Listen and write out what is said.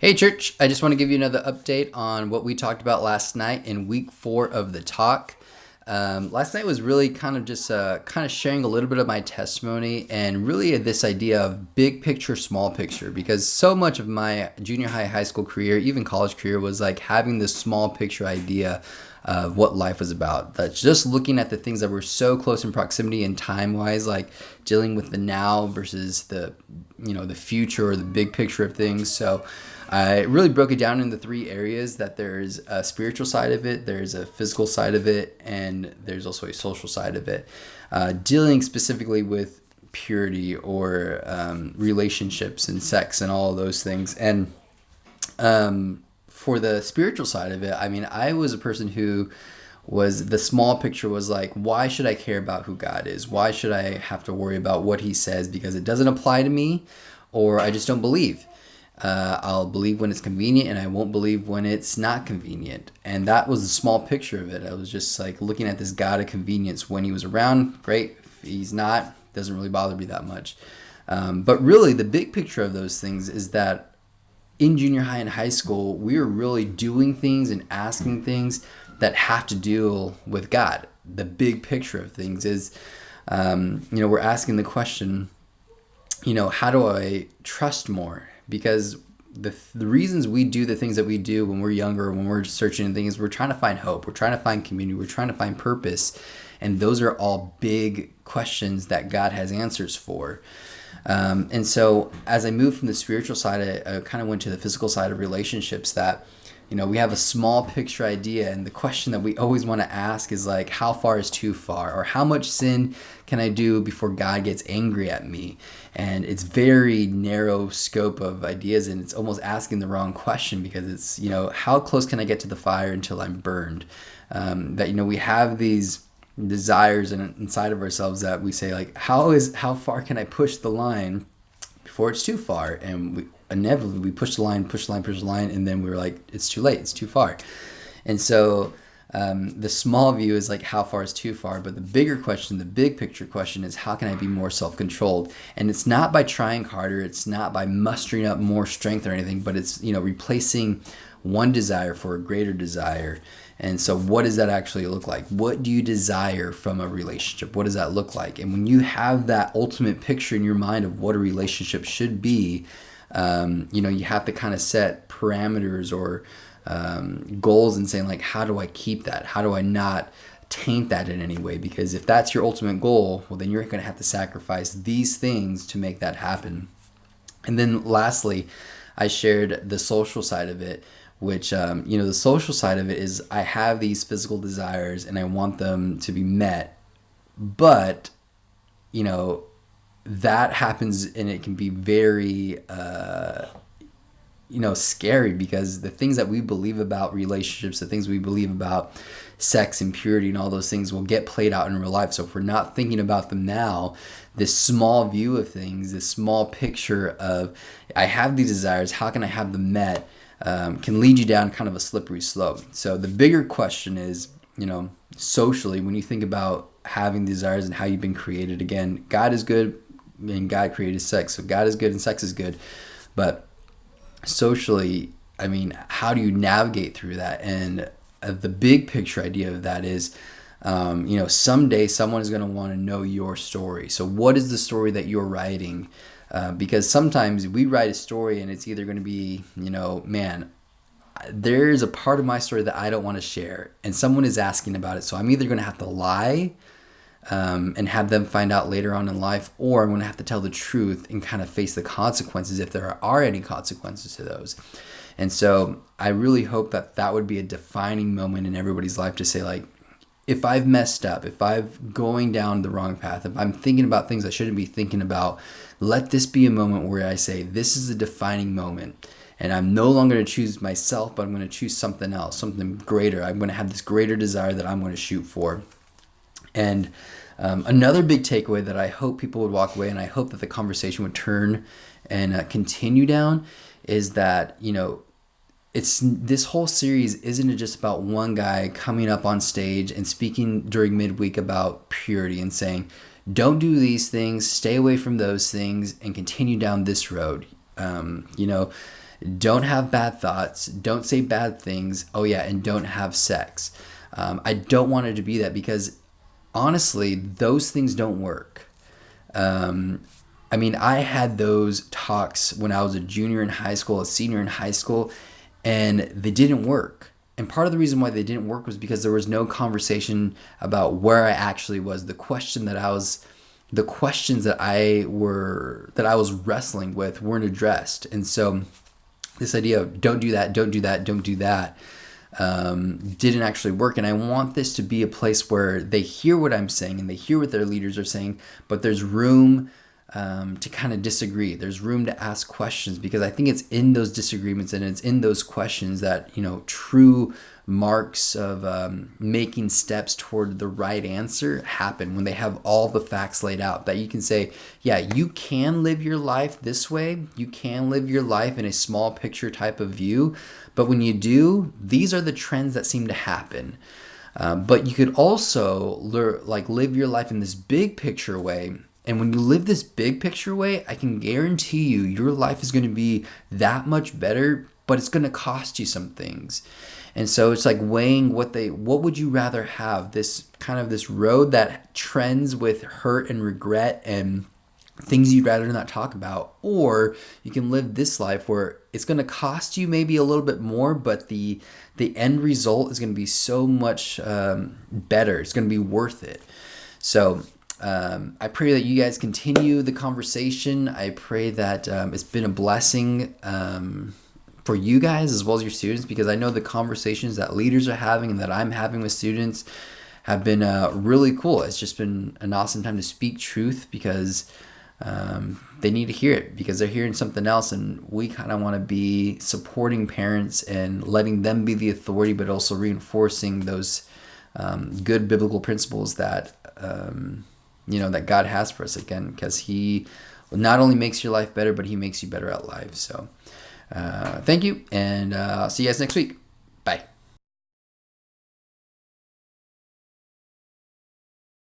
Hey, church. I just want to give you another update on what we talked about last night in week 4 of the talk. Last night was really kind of just sharing a little bit of my testimony and really this idea of big picture, small picture, because so much of my junior high school career, even college career, was like having this small picture idea of what life was about. That's just looking at the things that were so close in proximity and time wise, like dealing with the now versus the future or the big picture of things. So I really broke it down into 3 areas: that there's a spiritual side of it, there's a physical side of it, and there's also a social side of it. Dealing specifically with purity or relationships and sex and all of those things. And for the spiritual side of it, I mean, I was a person who the small picture was like, why should I care about who God is? Why should I have to worry about what he says? Because it doesn't apply to me, or I just don't believe. I'll believe when it's convenient, and I won't believe when it's not convenient. And that was the small picture of it. I was just like looking at this God of convenience. When he was around, great. If he's not, doesn't really bother me that much. But really, the big picture of those things is that in junior high and high school, we were really doing things and asking things that have to deal with God. The big picture of things is, we're asking the question, how do I trust more? Because the reasons we do the things that we do when we're younger, when we're searching things, we're trying to find hope, we're trying to find community, we're trying to find purpose. And those are all big questions that God has answers for. And so as I moved from the spiritual side, I kind of went to the physical side of relationships. That we have a small picture idea, and the question that we always want to ask is like, how far is too far? Or how much sin can I do before God gets angry at me? And it's very narrow scope of ideas, and it's almost asking the wrong question, because it's, how close can I get to the fire until I'm burned? We have these desires inside of ourselves that we say, like, how far can I push the line before it's too far? And inevitably we push the line, and then we're like, it's too late, it's too far. And so the small view is like, how far is too far? But the bigger question, the big picture question, is how can I be more self-controlled? And it's not by trying harder, it's not by mustering up more strength or anything, but it's replacing one desire for a greater desire. And so what does that actually look like? What do you desire from a relationship? What does that look like? And when you have that ultimate picture in your mind of what a relationship should be, you have to kind of set parameters or goals and saying, like, how do I keep that? How do I not taint that in any way? Because if that's your ultimate goal, well, then you're going to have to sacrifice these things to make that happen. And then lastly, I shared the social side of it, which, the social side of it is, I have these physical desires and I want them to be met, but, that happens, and it can be very, scary, because the things that we believe about relationships, the things we believe about sex and purity and all those things will get played out in real life. So if we're not thinking about them now, this small view of things, this small picture of, I have these desires, how can I have them met, can lead you down kind of a slippery slope. So the bigger question is, socially, when you think about having desires and how you've been created, again, God is good and God created sex. So God is good and sex is good. But socially, I mean, how do you navigate through that? And the big picture idea of that is, someday someone is going to want to know your story. So what is the story that you're writing? Because sometimes we write a story and it's either going to be, there's a part of my story that I don't want to share, and someone is asking about it. So I'm either going to have to lie and have them find out later on in life, or I'm going to have to tell the truth and kind of face the consequences, if there are any consequences to those. And so I really hope that would be a defining moment in everybody's life to say, like, if I've messed up, if I'm going down the wrong path, if I'm thinking about things I shouldn't be thinking about, let this be a moment where I say, this is a defining moment. And I'm no longer going to choose myself, but I'm going to choose something else, something greater. I'm going to have this greater desire that I'm going to shoot for. And another big takeaway that I hope people would walk away, and I hope that the conversation would turn and continue down, is that, it's this whole series isn't just about one guy coming up on stage and speaking during midweek about purity and saying, don't do these things, stay away from those things, and continue down this road. don't have bad thoughts, don't say bad things. Oh yeah, and don't have sex. I don't want it to be that, because honestly, those things don't work. I mean, I had those talks when I was a junior in high school, a senior in high school, and they didn't work. And part of the reason why they didn't work was because there was no conversation about where I actually was. The questions that I was wrestling with weren't addressed. And so this idea of don't do that, don't do that, don't do that, didn't actually work. And I want this to be a place where they hear what I'm saying and they hear what their leaders are saying, but there's room to kind of disagree. There's room to ask questions, because I think it's in those disagreements and it's in those questions that, true marks of making steps toward the right answer happen, when they have all the facts laid out, that you can say, yeah, you can live your life this way. You can live your life in a small picture type of view. But when you do, these are the trends that seem to happen. But you could also live your life in this big picture way. And when you live this big picture way, I can guarantee you your life is going to be that much better, but it's going to cost you some things. And so it's like weighing what would you rather have, this road that trends with hurt and regret and things you'd rather not talk about, or you can live this life where it's going to cost you maybe a little bit more, but the end result is going to be so much better. It's going to be worth it. So I pray that you guys continue the conversation. I pray that it's been a blessing for you guys as well as your students, because I know the conversations that leaders are having and that I'm having with students have been really cool. It's just been an awesome time to speak truth, because they need to hear it, because they're hearing something else, and we kind of want to be supporting parents and letting them be the authority, but also reinforcing those good biblical principles that that God has for us, again, because He not only makes your life better, but He makes you better at life. So thank you, and I'll see you guys next week.